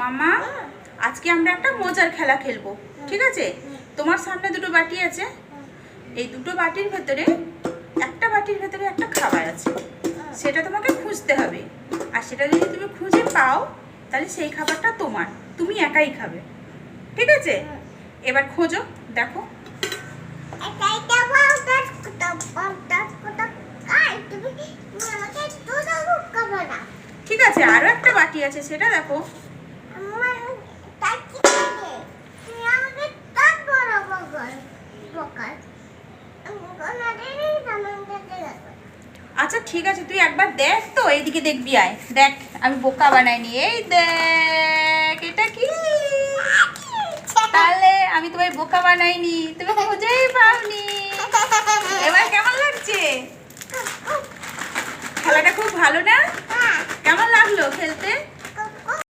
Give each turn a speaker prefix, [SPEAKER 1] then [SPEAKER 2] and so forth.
[SPEAKER 1] মামা আজকে আমরা একটা মজার খেলা খেলবো, ঠিক আছে? তোমার সামনে দুটো বাটি আছে, এই দুটো বাটির ভেতরে একটা বাটির ভেতরে একটা খাবার আছে, সেটা তোমাকে খুঁজতে হবে। আর সেটা যদি তুমি খুঁজে পাও তাহলে সেই খাবারটা তোমার, তুমি একাই খাবে, ঠিক আছে? এবার খোঁজো, দেখো। ঠিক আছে, আরো একটা বাটি আছে, সেটা দেখো। আচ্ছা ঠিক আছে, তুই একবার দেখ তো, এইদিকে দেখবি, আয় দেখ, আমি বোকা বানাইনি। এই দেখ, এটা কি? তাহলে আমি তোমায় বোকা বানাইনি, তুমি খুঁজেই পাওনি। এবার কেমন লাগছে? খেলাটা খুব ভালো না? কেমন লাগলো খেলতে?